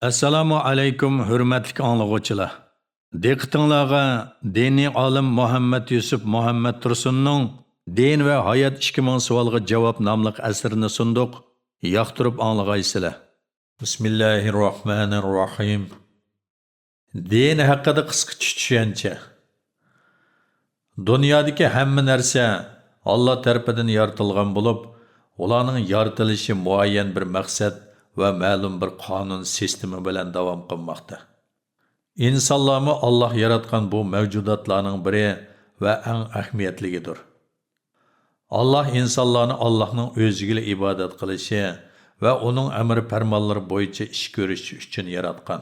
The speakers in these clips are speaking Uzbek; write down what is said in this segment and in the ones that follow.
Assalomu alaykum hurmatli anglag'uvchilar. Diqqatingizga diniy olim Muhammad Yusuf Muhammad Tursunning Din va hayot 2000 savolga javob nomli asrini sunduq. Yoqtirib anglag'aysizlar. Bismillahirrohmanirrohim. Din haqida qisqa tushuncha. Dunyodagi hamma narsa Alloh tarafidan yaratilgan bo'lib, ularning yaratilishi muayyan bir maqsad va ma'lum bir qonun sistemi bilan davom qilmoqda. İnsanlarni Alloh yaratgan bu mavjudotlarning biri va eng ahamiyatligidir. Alloh insonlarni Allohning o'ziga ibodat qilishi va uning amr farmonlari bo'yicha ish ko'rish uchun yaratgan.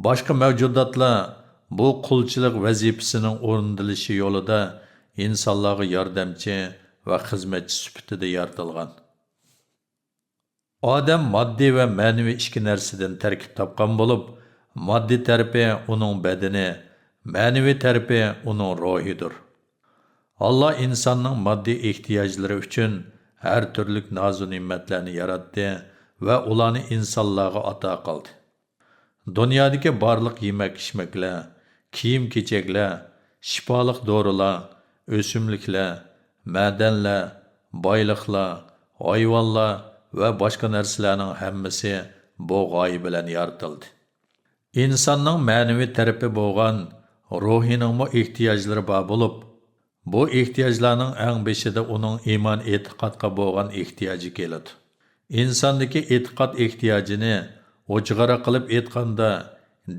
Boshqa mavjudotlar bu qulchilik vazifasining o'rnatilishi yo'lida insonlarga yordamchi va xizmatchi sifatida yaratilgan. Odam moddiy va ma'naviy ikki narsadan tarkib topgan bo'lib, moddiy tarafi uning badani, ma'naviy tarafi uning ruhidir. Alloh insonning moddiy ehtiyojlari uchun har turli nozu ne'matlarni yaratdi va ularni insonlarga ato qildi. Dunyodagi barliq yemak-ichmaklar, kiyim-kechaklar, shifoliq dorilar, o'simliklar, ma'danlar, boyliqlar, hayvonlar va boshqa narsalarning hammasi bu g'oya bilan yaratildi. İnsanning ma'naviy tarafi bo'lgan ruhining ehtiyojlari bor bo'lib, bu ehtiyojlarning eng beshida uning iymon e'tiqodga bo'lgan ehtiyoji keladi. İnsondagi e'tiqod ehtiyojini o'chg'ara qilib aytganda,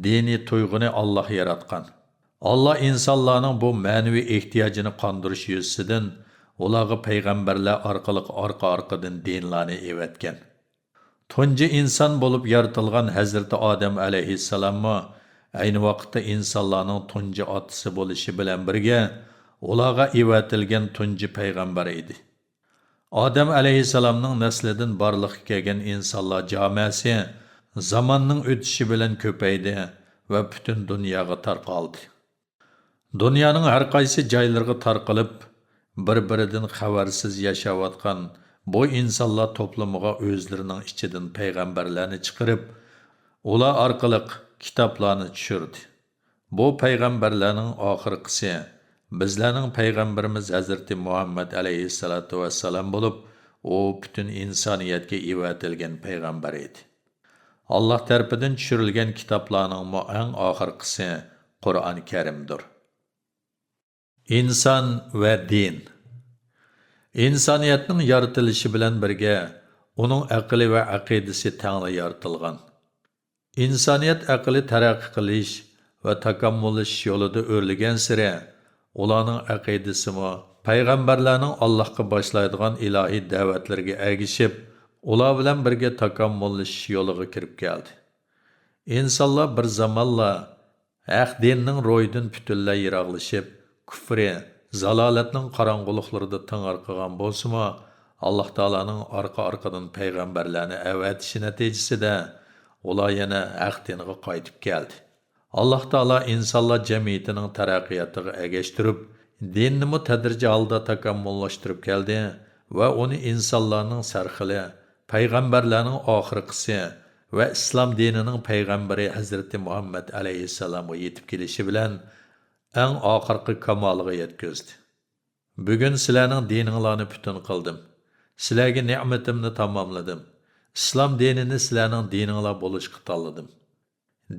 diniy tuyg'uni Alloh yaratgan. Alloh insonlarning bu ma'naviy ehtiyojini qondirish yuzasidan ularga payg'ambarlar orqali orqa-orqadan dinlarni evatgan. Tunji inson bo'lib yaratilgan Hazrati Odam alayhissalommi ayni vaqtda insonlarning tunji otasi bo'lishi bilan birga ularga evatilgan tunji payg'ambar edi. Odam alayhissalomning naslidan barliqqa kelgan insonlar jamoasi zamonning o'tishi bilan ko'paydi va butun dunyoga tarqaldi. Dunyoning har qaysi joylariga tarqalib bir-biridan xabarsiz yashayotgan bu insonlar to'plamiga o'zlarining ichidan payg'ambarlarni chiqarib, ular orqali kitoblarni tushirdi. Bu payg'ambarlarning oxirgisi bizlarning payg'ambarimiz Hazrati Muhammad alayhissalatu vassalam bo'lib, u butun insoniyatga evatilgan payg'ambar edi. Alloh tarafidan tushirilgan kitoblarning eng oxirgisi Qur'oni Karimdir. İnsan va din. İnsoniyatning yaratilishi bilan birga uning aqli va aqidasi tangli yaratilgan. İnsoniyat aqli taraqqiy qilish va takommullash yo'lida o'rlagan sira ularning aqidasi payg'ambarlarning Allohga boshlaydigan ilohiy da'vatlarga ergishib, ular bilan birga takommullash yo'liga kirib keldi. İnsonlar bir zamonlar haq dinning ro'yidan butunlay yiroqlashib, kufri, zalolatning qorong'uliqlarida tang'arqagan bo'lsa-mu, Alloh taolaning orqa-orqadan payg'ambarlarni avatishi natijasida ular yana haq dinga qaytib keldi. Alloh taolo insonlar jamiyatining taraqqiyotiga ergashtirib, dinni tadrijiy holda takommullashtirib keldi va uni insonlarning sarxili, payg'ambarlarning oxirgisi va islom dinining payg'ambari Hazrati Muhammad alayhissalomga yetib kelishi bilan eng oxirgi kamoliga yetkazdi. Bugun sizlarning dininglarni butun qildim. Sizlarga ne'matimni tamomladim. Islom dinini sizlarning dininglar bo'lishga tanladim.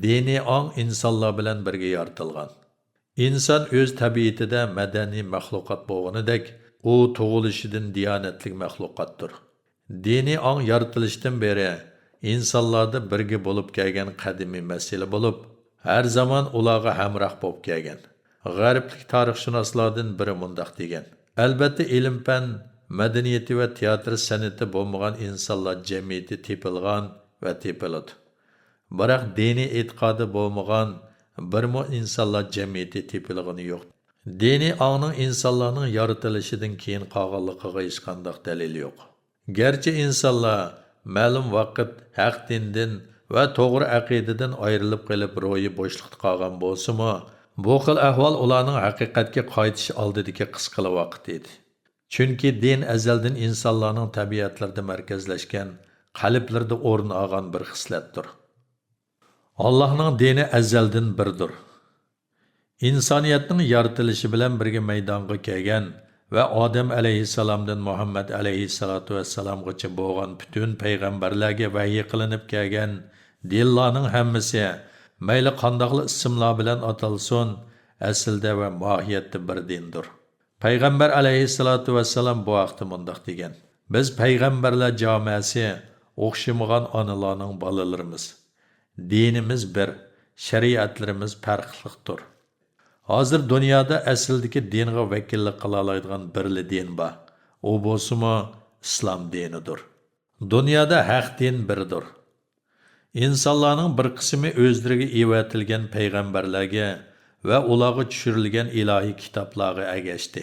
Diniy ong insonlar bilan birga yaratilgan. İnson o'z tabiatida madaniy maxluqot bo'lganidek, u tug'ilishidan diyonatli maxluqotdir. Diniy ong yaratilishdan beri insonlarda birga bo'lib kelgan qadimiy masala bo'lib, har zaman ularga hamroh bo'lib kelgan. G'arblik tarixshunoslardan biri mundaq degan: albatta ilm-fan, madaniyati va teatr san'ati bo'lmagan insonlar jamiyati tepilgan va tepiladi. Biroq diniy e'tiqodi bo'lmagan birmo insonlar jamiyati tepilgani yo'q. Diniy ongning insonlarning yaratilishidan keyin qolganligiga hech qanday dalil yo'q. Garchi insonlar ma'lum vaqt haq dindan va to'g'ri aqidadan ayrilib qolib ro'yi bo'shliqda qolgan bo'lsa-mu, bu xil ahvol ularning haqiqatga qaytish oldidagi qisqa vaqt edi. Chunki din azaldan insonlarning tabiatlarida markazlashgan, qalblarda o'rin olgan bir xislatdir. Allah'ның dini əzəldən birdir. İnsaniyyətin yaratılışı bilan birgə meydonga kelgan və Adəm alayhissalomdan Muhammad alayhissalatu vassalamgacha bo'lgan bütün payg'ambarlarga vahiy qilinib kelgan dinlarning hammasi mayli qandoqli ismlar bilan atalsin, aslida va mohiyatda bir dindir. Payg'ambar alayhissalatu vassalam bu vaqtda mundaq degan: Biz payg'ambarlar jamoasi o'xshamagan onalarning bolalarimiz. Dinimiz bir, shariatlarimiz farqlidir. Hozir dunyoda asldagi dinga vakillik qila oladigan birli din bor. U bo'lsa islom dinidir. Dunyoda haq din birdir. İnsanlarning bir qismi o'zlariga evatilgan payg'ambarlarga va ularga tushirilgan ilohiy kitoblarga ergashdi.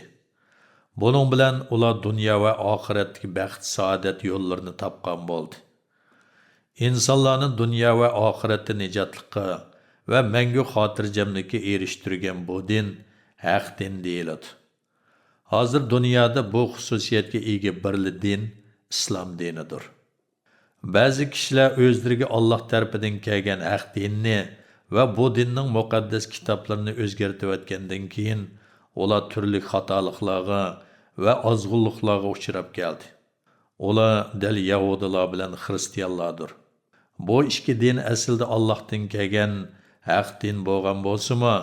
Buning bilan ular dunyo va oxiratdagi baxt saodat yo'llarini topgan bo'ldi. İnsanlarning dunyo va oxiratda nijotlikka va mangu xotirjamlikka erishtirgan bu din haq din deyiladi. Hozir dunyoda bu xususiyatga ega birli din islom dinidir. Ba'zi kishilar o'zlariga Alloh tarafidan kelgan haq dinni va bu dinning muqaddas kitoblarini o'zgartirayotgandan keyin ular turli xatoliklarga va ozg'unliklarga uchrab keldi. Ular dal yahudilar bilan xristianlardir. Bu ikki din aslida Allohdan kelgan haq din bo'lgan bo'lsa-mu,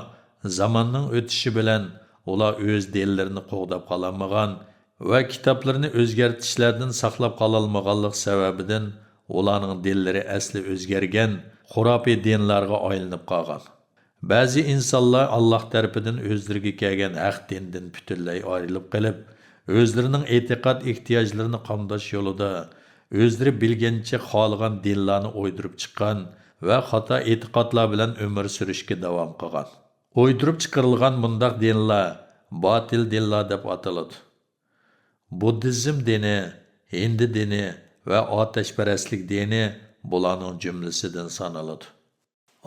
zamonning o'tishi bilan ular o'z dinlarini qo'g'dab qolamagan va kitoblarini o'zgartirishlardan saqlab qololmaganlik sababidan ularning dinlari asli o'zgargan xurofiy dinlarga aylanib qolgan. Ba'zi insonlar Alloh tarafidan o'zlariga kelgan haq dindan butunlay ayrilib qolib, o'zlarining e'tiqod ehtiyojlarini qamdash yo'lida o'zlari bilgancha xohlagan dinlarni o'ydirib chiqqan va xato e'tiqodlar bilan umr surishga davom qilgan. O'ydirib chiqarilgan bundaq dinlar botil dinlar deb ataladi. Buddizm dini, Hindi dini va otashparastlik dini bularning jumlasidan sanaladi.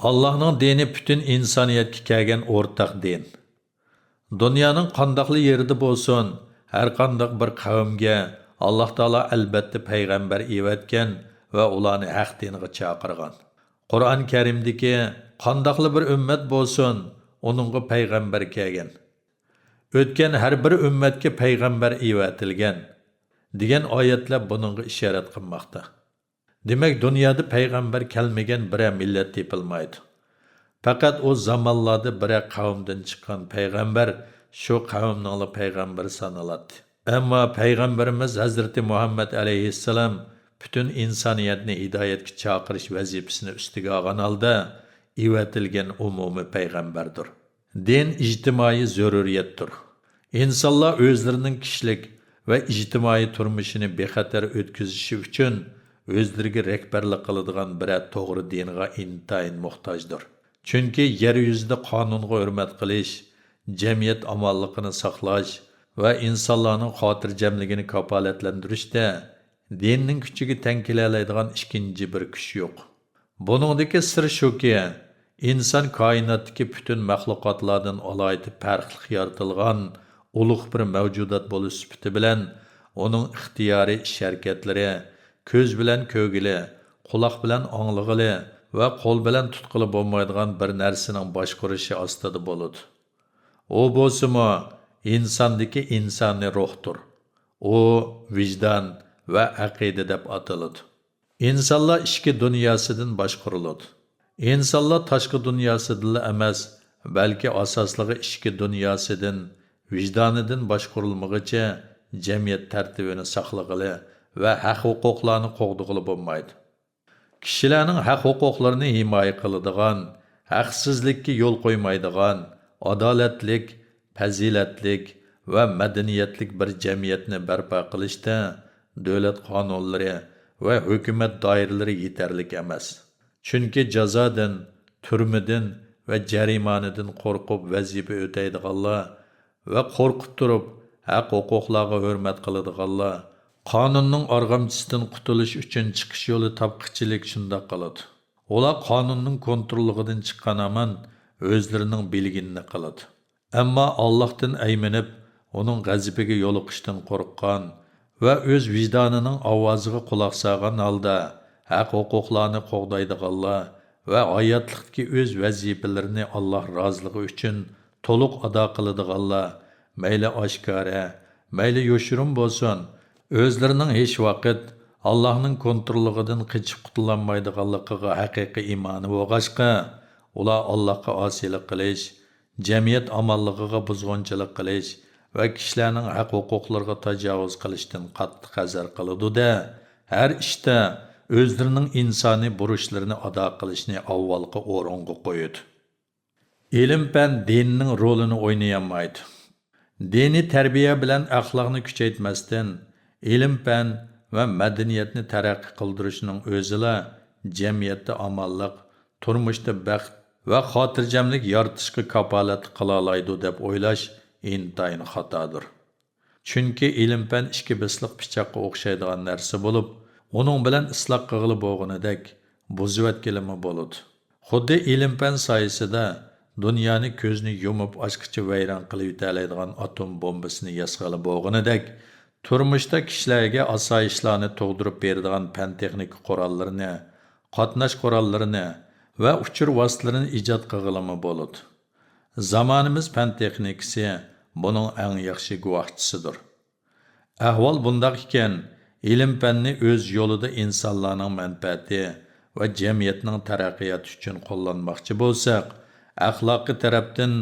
Allohning dini bütün insoniyatga kelgan o'rtaq din. Dunyoning qandoqli yerida bo'lsin, har qandoq bir qavmga Alloh taolo albatta payg'ambar evatgan va ularni haq dinga chaqirgan. Qur'on Karimdagi qandoqli bir ummat bo'lsin, uningga payg'ambar kelgan. O'tgan har bir ummatga payg'ambar evatilgan degan oyatlar buningga ishorat qilmoqda. Demak, dunyoda payg'ambar kelmagan biror millat topilmaydi. Faqat o zamonlarda biror qavmdan chiqqan payg'ambar shu qavmning payg'ambari sanaladi. Ammo payg'ambarimiz Hazrati Muhammad alayhissalom bütün insoniyatni hidoyatga chaqirish vazifasini ustiga olgan holda evatilgan umumiy payg'ambardir. Din ijtimoiy zaruriyatdir. İnsanlar o'zlarining kishilik va ijtimoiy turmushini bexatar o'tkazishi uchun o'zlariga rahbarlik qiladigan biror to'g'ri dinga intayin muhtojdir. Chunki yer yuzida qonunga hurmat qilish, jamiyat omonligini saqlash va insonlarning xotirjamligini kafolatlantirishda dinning kuchiga teng kela oladigan ikkinchi bir kuch yo'q. Buningdagi sir shuki, inson koinotdagi bütün maxluqotlardan alohida farqli yaratilgan ulug' bir mavjudot bo'lish sifati bilan uning ixtiyoriy ish-harakatlari ko'z bilan ko'gili, quloq bilan anglig'ili va qo'l bilan tutqili bo'lmaydigan bir narsaning boshqarishi ostida bo'ladi. U bo'lsa-mu insondagi insoniy ruhdir. U vijdon va aqida deb ataladi. İnsanlar ishki dunyosidan boshqariladi. İnsanlar tashqi dunyosidan emas, balki asoslig'i ishki dunyosidan, vijdonidan boshqarilmaguncha jamiyat tartibini saqlag'ili va haq-huquqlarni qo'g'dug'ili bo'lmaydi. Kishilarning haq-huquqlarini himoya qiladigan, haqsizlikka yo'l qo'ymaydigan, adolatlik, fazilatlik va madaniyatlik bir jamiyatni barpo qilishda davlat qonunlari va hukumat doiralari yetarlik emas. Chunki jazodan, turmadan va jarimanadan qo'rqib vazifa o'taydiganlar va qo'rqib turib haq-huquqlarga hurmat qiladiganlar qonunning arg'amchisidan qutulish uchun chiqish yo'li topqichilik shundoq qiladi. Ular qonunning kontrolligidan chiqqan aman o'zlarining bilginini qiladi. Ammo Allohdan ayminib, uning g'azabiga yo'liqishdan qo'rqqan va o'z vijdonining ovoziga quloq solgan holda haq-huquqlarni qo'g'daydiganlar va hayotlikdagi o'z vazifalarini Alloh roziligi uchun to'liq ado qiladiganlar, mayli oshkora, mayli yoshirin bo'lsin, o'zlarining hech vaqt Allohning kontrolligidan qochib qutulolmaydiganligiga haqiqiy iymoni bo'lg'achqa, ular Allohga osiylik qilish, jamiyat omonligiga buzg'unchilik qilish va kishilarning haq-huquqlariga tajovuz qilishdan qattiq hazar qiladi-da, har ishda o'zlarining insoniy burchlarini ado qilishni avvalgi o'ringa qo'yadi. Ilm-fan dinning rolini o'ynayolmaydi. Diniy tarbiya bilan axloqni kuchaytmasdan, ilm-fan va madaniyatni taraqqiy qildirishning o'zila jamiyatda omonlik, turmushda baxt va xotirjamlik yaratishga kafolat qila oladi deb o'ylash intayin xatodir. Chunki ilm-fan ikki bisliq pichoqqa o'xshaydigan narsa bo'lib, uning bilan isloq qilib bo'lganidek buzivatkelimi bo'ladi. Xuddi ilm-fan soyasida dunyoni ko'zni yumib ochqicha vayron qilib yetalaydigan atom bombasini yasag'ali bo'lganidek, turmushda kishilarga osoyishlarni tug'dirib beradigan fan texnika qurollarini, qatnash qurollarini va uchur vositalarini ijod qilg'ilimi bo'ladi. Zamonimiz fan texnikasi buning eng yaxshi guvohchisidir. Ahvol bundoq ekan, ilm-fanni o'z yo'lida insonlarning manfaati va jamiyatning taraqqiyoti uchun qo'llanmoqchi bo'lsak, axloqiy tarafdan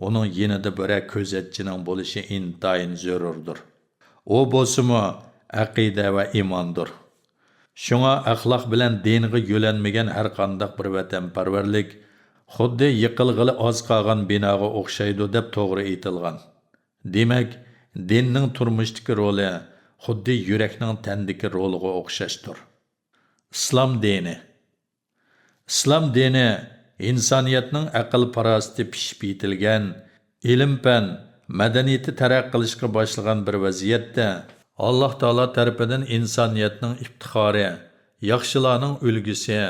uning yanada bir ko'zatchining bo'lishi intayin zarurdir. O bo'lsimi aqida va iymondir. Shunga axloq bilan dinga yo'lanmagan har qanday bir vatanparvarlik xuddi yiqilg'ili oz qolgan binoga o'xshaydi deb to'g'ri aytilgan. Demak, dinning turmushdagi roli xuddi yurakning tandagi roliga o'xshashdir. Islom dini. Islom dini insoniyatning aql farosati pishib yetilgan, ilm-fan, madaniyati taraqqiy qilishga boshlagan bir vaziyatda Alloh taolo tarafidan insoniyatning iftixori, yaxshilarning ulgusi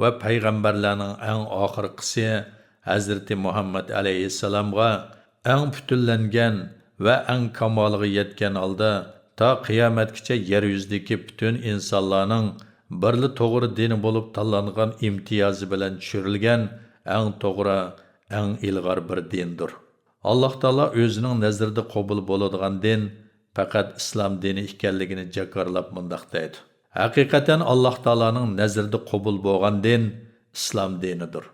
va payg'ambarlarning eng oxirgisi Hazrati Muhammad alayhissalomga eng butunlangan va eng kamoliga yetgan holda ta qiyomatgacha yer yuzidagi butun insonlarning birli to'g'ri dini bo'lib tanlangan imtiyozi bilan tushirilgan eng to'g'ri, eng ilg'or bir dindir. Alloh taolo o'zining nazarida qabul bo'ladigan din faqat islom dini ekanligini jakarlab mundaq deydi. Haqiqatan Alloh taoloning nazarida qabul bo'lgan din islom dinidir.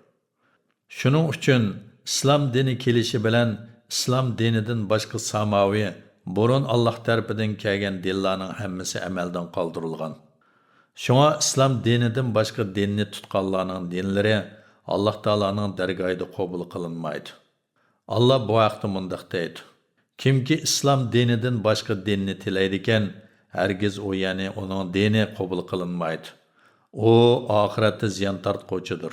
Shuning uchun islom dini kelishi bilan islom dinidan boshqa samoviy, burun Alloh tarafidan kelgan dinlarning hammasi amaldan qoldirilgan. Shunga islom dinidan boshqa dinni tutqanlarning dinlari Alloh taoloning dargohida qabul qilinmaydi. Allah bu haqda mundaq deydi. Kimki islom dinidan boshqa dinni tilaydi ekan, hargiz u ya'ni uning dini qabul qilinmaydi. U oxiratda ziyon tortquchidir.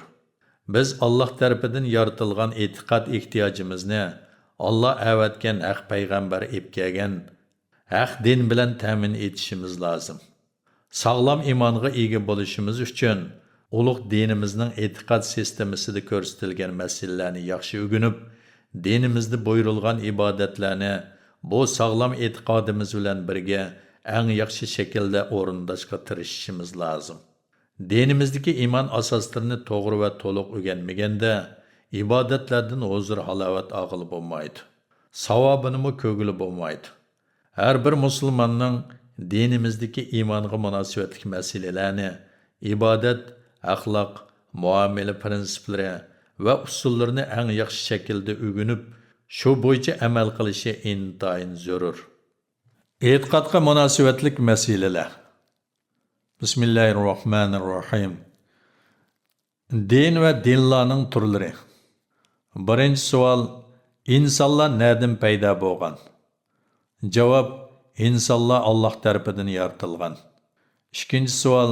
Biz Alloh tarafidan yaratilgan e'tiqod ehtiyojimizni Alloh avatgan haq payg'ambar kelgan haq din bilan ta'min etishimiz lozim. Sağlam imonga ega bo'lishimiz uchun ulug' dinimizning e'tiqod sistemasida ko'rsatilgan masalalarni yaxshi o'rganib, dinimizda buyurilgan ibodatlarni bu sağlam e'tiqodimiz bilan birga eng yaxshi shaklda o'rindashga tirishishimiz lozim. Dinimizdagi iymon asoslarini to'g'ri va to'liq o'rganmaganda ibodatlardan huzur halovat og'ilib bo'lmaydi. Savobini ko'gili bo'lmaydi. Har bir musulmonning dinimizdagi iymonga munosabatli masalalarni, ibodat, axloq, muomala prinsiplari va usullarini eng yaxshi shaklda o'rganib, shu bo'yicha amal qilishi intayin zarur. E'tiqodga munosabatli masalalar. Bismillahirrohmanirrohim. Din va dinlarning turlari. Birinchi savol: insonlar nereden paydo bo'lgan? Javob: insonlar Alloh tarafidan yaratilgan. Ikkinchi savol: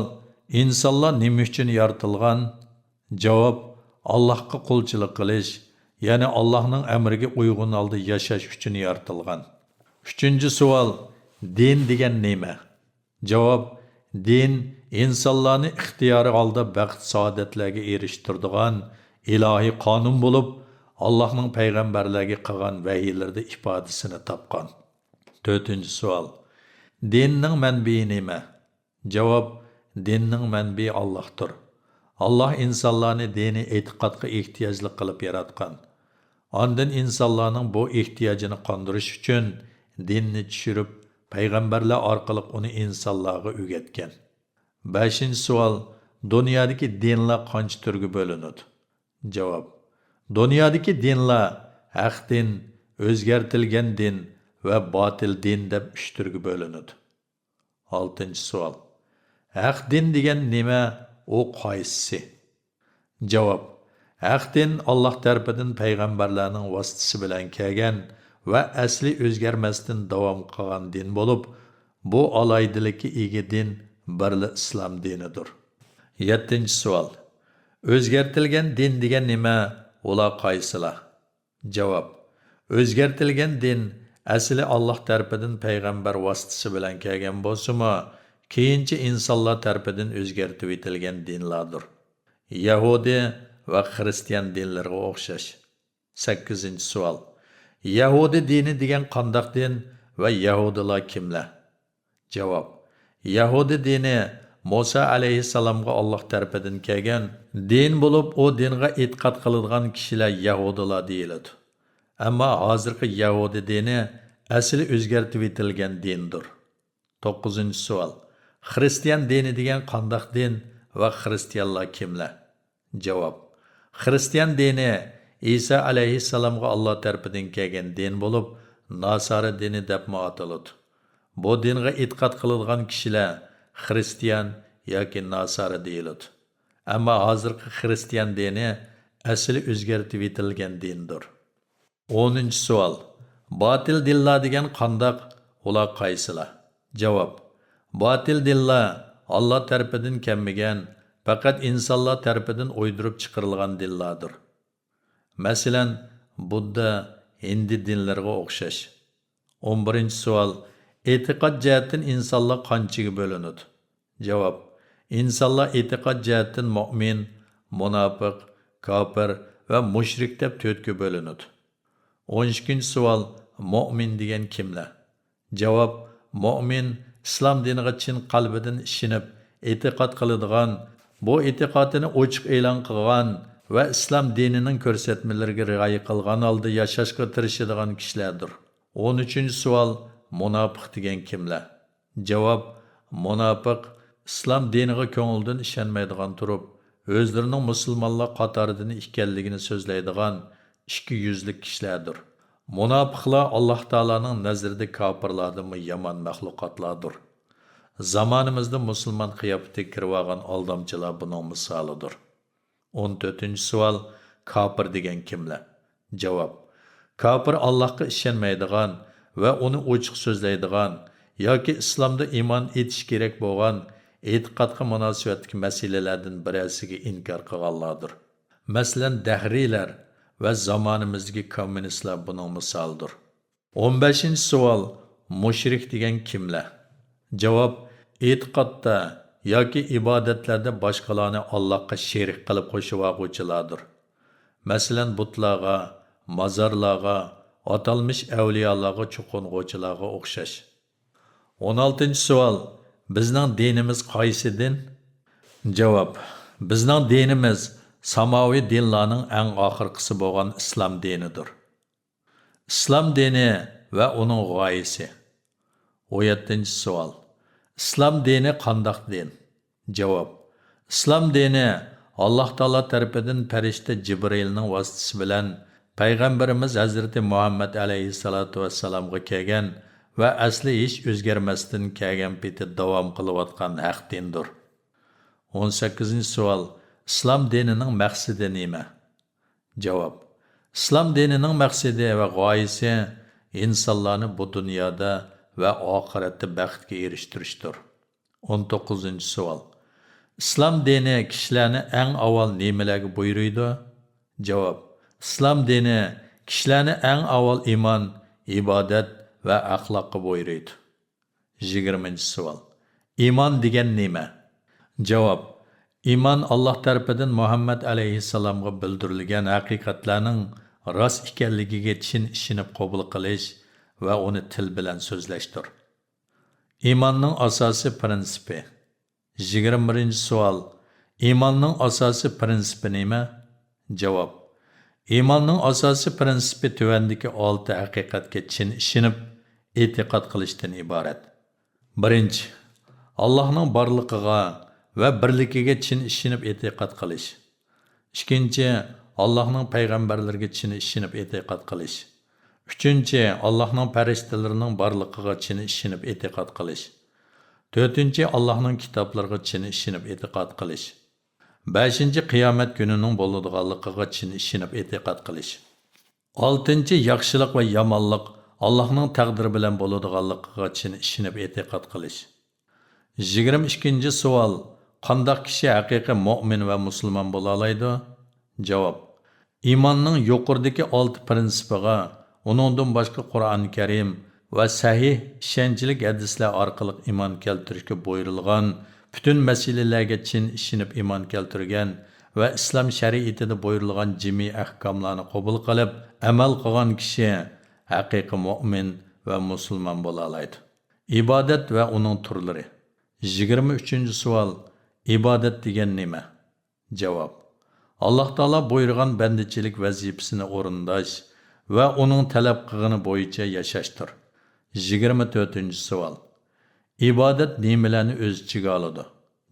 insonlar nima uchun yaratilgan? Javob: Allohga qulchilik qilish, ya'ni Allohning amriga uyg'un holda yashash uchun yaratilgan. Uchinchi savol: din degan nima? Javob: din insonlarni ixtiyori holda baxt saodatlarga erishtiradigan ilohiy qonun bo'lib, Allohning payg'ambarlarga qilgan vahiylarda ifodasini topgan. To'rtinchi savol: dinning manbai nima? Javob: dinning manbai Allohdir. Allah insonlarni diniy e'tiqodga ehtiyojli qilib yaratgan. Ondan insonlarning bu ehtiyojini qondirish uchun dinni tushirib, payg'ambarlar orqali uni insonlarga o'rgatgan. 5-savol. Dunyodagi dinlar qancha turga bo'linadi? Javob. Dunyodagi dinlar haq din, o'zgartirilgan din va botil din deb 3 turga bo'linadi. 6-savol. Haq din degan nima? O qaysisi? Javob. Haq din Allah tarafidan payg'ambarlarning vositasi bilan kelgan va asli o'zgarmasdan davom qilgan din bo'lib, bu alaydilikka ega din birli islom dinidir. 7-savol. O'zgartirilgan din degan nima? Ular qaysilar? Javob. O'zgartirilgan din asli Allah tarafidan payg'ambar vositasi bilan kelgan bo'lsa-mu, keyinchi insonlar tarafidan o'zgartib etilgan dinlardir. Yahudi va xristian dinlariga o'xshash. 8-savol. Yahudi dini degan qandoq din va yahudilar kimlar? Javob. Yahudi dini Musa alayhissalomga Alloh tarafidan kelgan din bo'lib, o dinga e'tiqod qiladigan kishilar yahudilar deyiladi. Ammo hozirgi Yahudi dini asli o'zgartib etilgan dindir. 9-savol. Xristian dini degan qandoq din va xristianlar kimlar? Javob. Xristian dini İsa alayhissalomga Alloh tarafidan kelgan din bo'lib, Nasara dini deb ataladi. Bu dinga e'tiqod qiladigan kishilar xristian yoki Nasara deyiladi. Ammo hozirgi xristian dini asli o'zgartib etilgan dindir. 10-savol. Botil dinlar degan qandoq? Ular qaysilar? Javob. Botil dinlar Allah tarafidan kelmagan, faqat insonlar tarafidan o'ydirib chiqarilgan dinlardir. Masalan, Budda, Hindi dinlariga o'xshash. 11-savol. E'tiqod jihatdan insonlar qanchaga bo'linadi? Javob. Insonlar e'tiqod jihatdan mu'min, munofiq, kofir va mushrik deb 4ga bo'linadi. 12-savol. Mu'min degan kimlar? Javob. Mu'min islom diniga chin qalbidan ishinib, e'tiqod qiladigan, bu e'tiqodini ochiq e'lon qilgan va islom dinining ko'rsatmalariga rioya qilgan holda yashashga tirishadigan kishilardir. 13-savol. Munofiq degan kimlar? Javob. Munofiq islom diniga ko'ngildan ishonmaydigan turib, o'zlarining musulmonlar qatoridan ekanligini so'zlaydigan ikki yuzlik kishilardir. Munofiqlar Alloh taolaning nazarida kofirlardan yomon maxluqotlardir. Zamonimizda musulmon qiyofatiga kirib olgan aldamchilar buning misolidir. 14-savol. Kofir degan kimlar? Javob. Kofir Allohga ishonmaydigan va uni ochiq so'zlaydigan yoki islomda iymon etish kerak bo'lgan e'tiqodga munosabatli masalalardan birasiga inkor qilganlardir. Masalan, dahriylar va zamonimizdagi kommunistlar buning misolidir. 15-savol. Mushrik degan kimlar? Javob. E'tiqodda yoki ibodatlarda boshqalarni Allohga sherik qilib qo'shuvchi Masalan, butlarga, mazarlarga, atalmış avliyolarga cho'qing'uvchilarga o'xshash. 16-savol. Bizning dinimiz qaysi din? Javob. Bizning dinimiz samoviy dinlarning eng oxirgisi bo'lgan islom dinidir. Islom dini va uning g'oyasi. 17-savol. Islom dini qandoq din? Javob. Islom dini Alloh taolo tarafidan farishta Jibrilning vositasi bilan Payg'ambarimiz Hazreti Muhammad alayhissalatu vassalamga kelgan va asli hech o'zgarmasdan kelgan peti davom qilayotgan haq dindir. 18-savol. Islom dinining maqsadi nima? Javob. Islom dinining maqsadi va g'oyasi insonlarni bu dunyoda va oxiratda baxtga erishtirishdir. 19-savol. Islom dini kishilarni eng avval nimalarga buyuruydi? Javob. Islom dini kishilarni eng avval iymon, ibodat va axloqqa buyuruydi. 20-savol. Iymon degan nima? Javob. Iymon Alloh tarafidan Muhammad alayhissalomga bildirilgan haqiqatlarning rost ekanligiga chin ishonib qabul qilish va uni til bilan so'zlashdir. Iymonning asosiy prinsipi. 21-savol. İmanның asosiy prinsipi nima? Javob. İmanның asosiy prinsipi tuvandagi 6 haqiqatga chin ishonib, e'tiqod qilishdan iborat. Birinchi, Allohning borligiga va birligiga chin ishonib e'tiqod qilish. Ikkinchi, Allohning payg'ambarlariga chin ishonib e'tiqod qilish. Uchinchi, Allohning faristalarining borligiga chin ishonib e'tiqod qilish. To'rtinchi, Allohning kitoblariga chin ishonib e'tiqod qilish. Beshinchi, qiyomat kunining bo'ladiganligiga chin ishonib e'tiqod qilish. Oltinchi, yaxshilik va yomonlik Allohning taqdiri bilan bo'ladiganligiga chin ishonib e'tiqod qilish. 22-ci savol. Qandaq kishi haqiqiy mu'min va musulmon bo'la oladi? Javob. İmanның yuqoridagi 6 prinsipiga, uningdan boshqa Qur'on Karim va sahih ishonchli hadislar orqali iymon keltirishga buyurilgan bütün masalalarga chin ishonib iymon keltirgan va islom shariatida buyurilgan jami ahkomlarni qabul qilib, amal qilgan kishi haqiqiy mu'min va musulmon bo'la oladi. Ibodat va uning turlari. 23-ci savol. İbadet degan nima? Javob. Alloh taolo buyurgan bandichilik vazifasini o'rindash va uning talab qilgani bo'yicha yashashdir. 24-ci savol. İbadet nimalarni o'z ichiga oladi?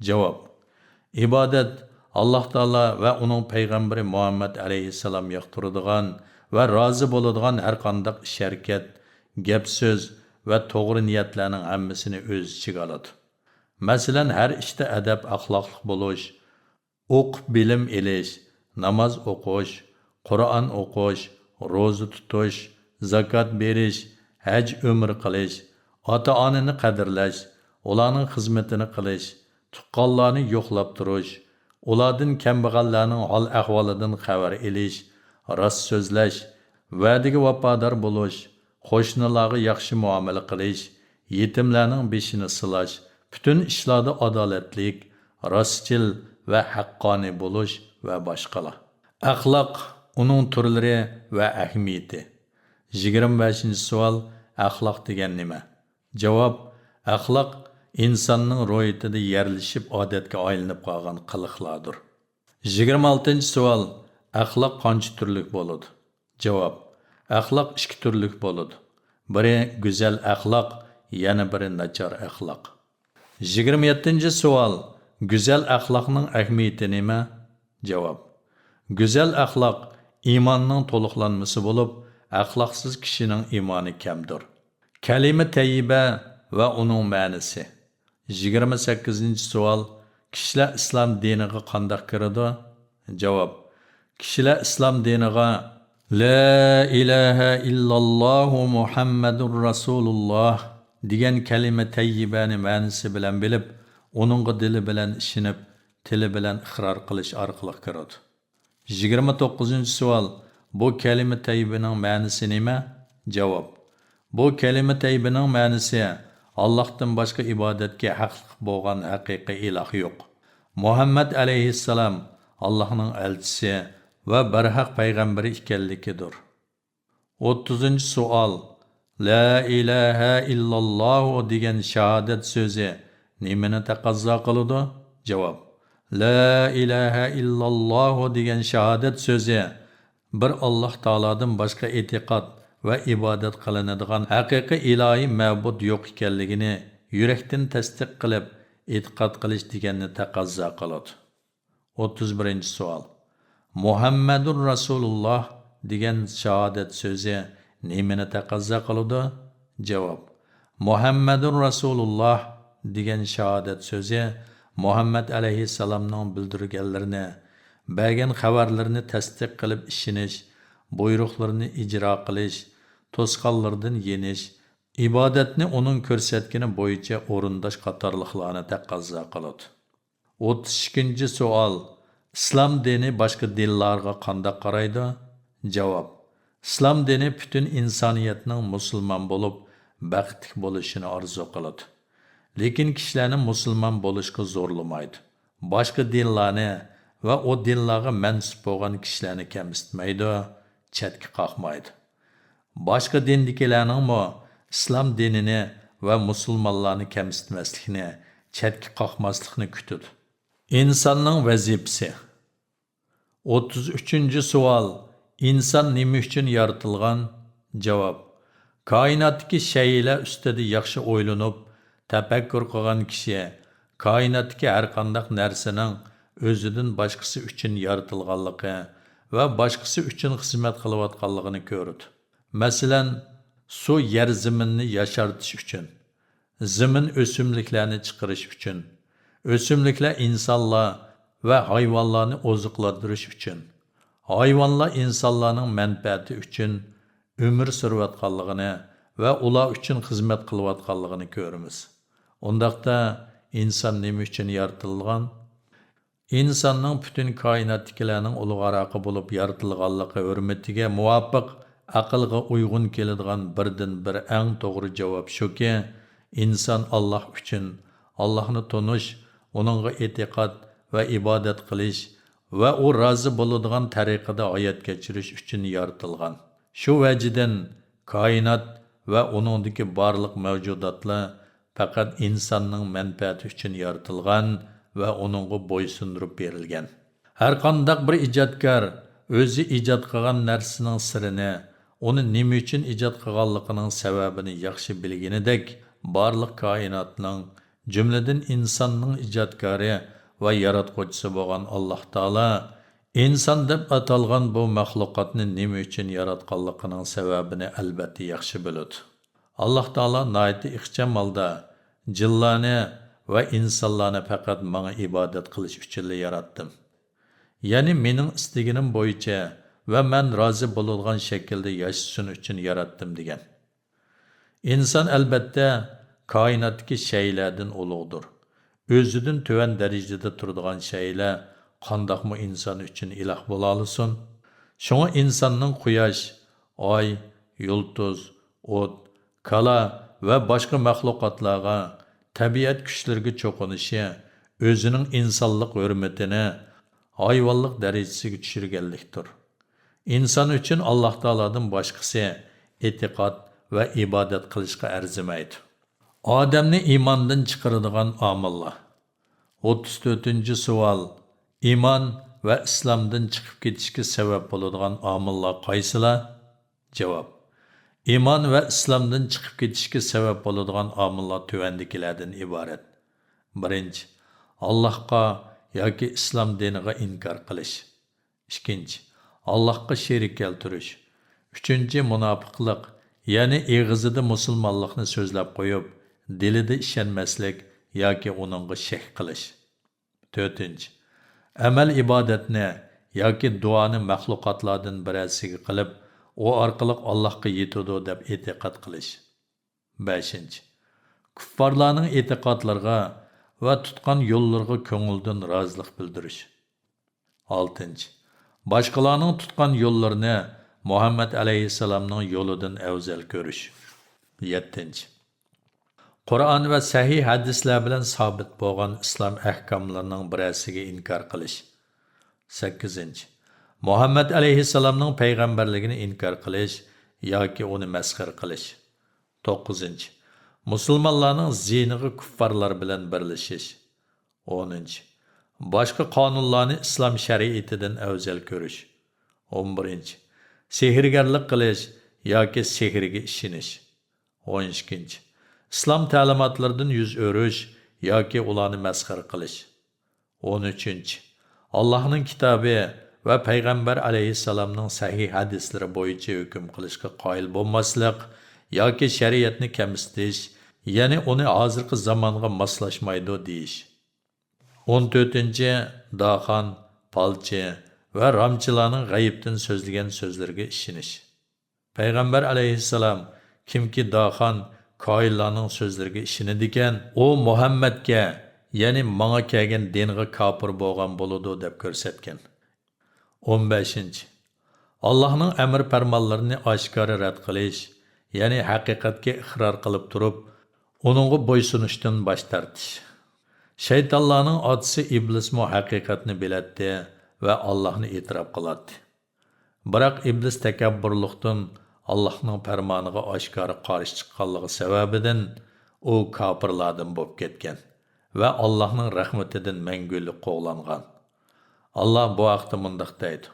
Javob. İbadet Alloh taolo va uning payg'ambari Muhammad alayhissalom yoqtiradigan va rozi bo'ladigan har qanday ish-harakat, gap so'z va to'g'ri niyatlarning hammasini o'z ichiga oladi. Masalan, har ishda adab, axloqli bo'lish, o'qib bilim elish, namoz o'qish, Qur'on o'qish, ro'za tutish, zakot berish, haj umr qilish, ota-onani qadrlash, ularning xizmatini qilish, tuqqanlarni yo'qlab turish, ulardan kambag'allarning hol ahvolidan xabar elish, rost so'zlash, va'daga vafodor bo'lish, qo'shnilarga yaxshi muomala qilish, yetimlarning beshini silash, bütün ishlarda adolatlik, rostchil va haqqoniy bo'lish va boshqalar. Axloq, uning turlari va ahamiyati. 25-ci savol. Axloq degan nima? Javob. Axloq insonning ro'yitida yerlashib odatga aylanib qolgan qiliqlardir. 26-ci savol. Axloq qancha turlik bo'ladi? Javob. Axloq 2 turlik bo'ladi. Biri go'zal axloq, yana biri nachar axloq. 27-ci savol. Güzel axloqning ahamiyati nima? Javob. Güzel axloq iymonning to'liqlanmasi bo'lib, axloqsiz kishining iymoni kamdir. Kalima tayyiba va uning ma'nosi. 28-ci savol. Kishilar islom diniga qanday kiradi? Javob. Kishilar islom diniga La ilaha illallohu Muhammadur Rasululloh degan kalima tayyibani ma'nosi bilan bilib, uningga dili bilan ishonib, tili bilan iqror qilish orqali kiradi. 29-ci savol. Bu kalima tayyibining ma'nosi nima? Javob. Bu kalima tayyibining ma'nosi Allohdan boshqa ibodatga haqli bo'lgan haqiqiy iloh yo'q. Muhammad alayhissalom Allohning elchisi va barhaq payg'ambari ekanligidir. 30-ci savol. La ilaha illalloh degan shahodat so'zi nimani taqozo qiladi? Javob. La ilaha illalloh degan shahodat so'zi bir Alloh taolodan boshqa e'tiqod va ibodat qilinadigan haqiqiy ilohiy ma'bud yo'q ekanligini yurakdan tasdiq qilib, e'tiqod qilish deganni taqozo qiladi. 31-ci savol. Muhammadur Rasululloh degan shahodat so'zi nimani taqozo qiladi? Javob. Muhammadur Rasululloh degan shahodat so'zi Muhammad alayhissalomning bildirganlarini, bergan xabarlarini tasdiq qilib ishonish, buyruqlarini ijro qilish, to'sqanlardan yenish, ibodatni uning ko'rsatgani bo'yicha o'rindash qatorliqlarni taqozo qiladi. 32-ci savol. İslam dini boshqa dinlarga qanday qaraydi? Javob. İslam dini bütün insoniyatning musulmon bo'lib, baxtli bo'lishini orzu qiladi. Lekin kishilarni musulmon bo'lishga zo'rlamaydi. Boshqa dinlarni va o dinlarga mansub bo'lgan kishilarni kamsitmaydi, chetga qoqmaydi. Boshqa dindikilarning islom dinini va musulmonlarni kamsitmaslikni, chetga qoqmaslikni kutadi. İnsanның vazifasi. 33-cü sual. İnsan nima uchun yaratilgan? Javob. Koinotdagi shaylar ustida yaxshi o'ylanib, tafakkur qilgan kishi koinotdagi har qanday narsaning o'zidan boshqasi uchun yaratilganligi va boshqasi uchun xizmat qilayotganligini ko'rdi. Masalan, suv yer zaminni yashartish uchun, zamin o'simliklarni chiqarish uchun, o'simliklar insonlar va hayvonlarni oziqlantirish uchun, hayvonlar insonlarning manfaati uchun umr surayotganligini va ular uchun xizmat qilayotganligini ko'ramiz. Undaqda inson nima uchun yaratilgan? İnsanның bütün kainatdagilarning ulug'aroqi bo'lib yaratilganligi hurmatiga muvofiq aqlga uyg'un keladigan birdan bir eng to'g'ri javob shuki, inson Alloh uchun, Allohni tonish, uningga e'tiqod va ibodat qilish va u rozi bo'ladigan tariqada hayot kechirish uchun yaratilgan. Shu vajidan koinot va uningdagi barliq mavjudotlar faqat insonning manfaati uchun yaratilgan va uningga bo'ysundirib berilgan. Har qanday bir ijodkor o'zi ijod qilgan narsaning sirini, uni nima uchun ijod qilganligining sababini yaxshi bilganidek, barliq koinotning, jumladan insonning ijodkori va yaratuvchisi bo'lgan Alloh taolo inson deb atalgan bu maxluqotni nima uchun yaratganligining sababini albatta yaxshi biladi. Alloh taolo noiti ixcham holda jinlarni va insonlarni faqat menga ibodat qilish uchun yaratdim. Ya'ni mening istaginim bo'yicha va men rozi bo'ladigan shaklda yashashsin uchun yaratdim degan. Inson albatta koinotdagi shaylardan ulug'dir. O'zidan tuvan darajada turadigan shaylar qandoqmi inson uchun iloh bo'la olsin? Shunga insonning quyosh, oy, yulduz, o't, kala va boshqa maxluqotlarga tabiat kuchlariga cho'qinishi o'zining insonlik hurmatini hayvonlik darajasiga tushirganlikdir. Inson uchun Alloh taolodan boshqasi e'tiqod va ibodat qilishga arzimaydi. Odamni iymondan chiqaradigan omillar. 34-ci savol. Iymon va islomdan chiqib ketishga sabab bo'ladigan omillar qaysilar? Javob. İman ve İslam'dan çıkıp ketishga sabab bo'ladigan omillar tuvandagilardan iborat. Birinchi, Allohga yoki islom diniga inkor qilish. Ikkinchi, Allohga sherik keltirish. Uchinchi, munofiqlik, ya'ni og'zida musulmonlikni so'zlab qo'yib, dilida ishonmaslik yoki uningga shak qilish. To'rtinchi, amal ibodatni yoki duoni maxluqotlardan birasiga qilib, o orqali Allohga yetadi deb e'tiqod qilish. 5. Kuffarlarning e'tiqodlariga va tutgan yo'llariga ko'ngildan rozilik bildirish. 6. Boshqalarning tutgan yo'llarini Muhammad alayhissalomning yo'lidan afzal ko'rish. 7. Qur'on va sahih hadislar bilan sabit bo'lgan islom ahkomlarining birasiga inkor qilish. 8. Muhammad alayhissalomning payg'ambarligini inkor qilish yoki uni masxar qilish. 9. Musulmonlarning ziniga kuffarlar bilan birlashish. 10. Boshqa qonunlarni islom shariatidan afzal ko'rish. 11. Sehrgarlik qilish yoki sehrga ishonish. 12. Islom ta'limotlaridan yuz o'rish yoki ularni masxar qilish. 13. Allohning kitobi va payg'ambar alayhissalomning sahih hadislari bo'yicha hukm qilishga qoyil bo'lmaslik yoki shariatni kamsitish, ya'ni uni hozirgi zamonga moslashmaydi deyish. 14. Daxan, palchi va ramchilarning g'ayibdan so'zlagan so'zlarga ishonish. Payg'ambar alayhissalom kimki daxan, koinlarning so'zlariga ishonadigan, u Muhammadga, ya'ni menga kelgan dinga kofir bo'lgan bo'ladi deb ko'rsatgan. 15. Allah'ның əmr farmonlarini oshkora rad qilish, ya'ni haqiqatga iqror qilib turib, uningga bo'ysunishdan bosh tortish. Shaytonlarning otisi iblismo haqiqatni biladi va Allohni e'tirof qiladi. Biroq iblis takabburlikdan Allohning farmoniga oshkora qarshi chiqqanligi sababidan u kofirlardan bo'lib ketgan va Allohning rahmatidan mangulik qo'g'langan. Allah bu haqda mundaq deydi.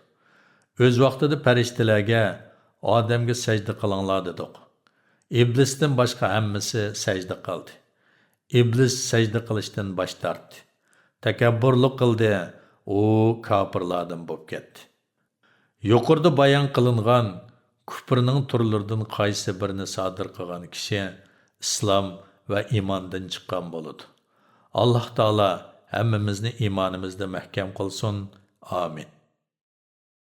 O'z vaqtida farishtalarga odamga sajda qilinglar dedik. İblisdan boshqa hammasi sajda qildi. İblis sajda qilishdan bosh tortdi. Takabburlik qildi, u kofirlardan bo'lib ketdi. Yuqorida bayon qilingan kufrning turlaridan qaysi birini sodir qilgan kishi islom va iymondan chiqqan bo'ladi. Alloh taolo hammamizni iymonimizda mahkam qilsin. Amin.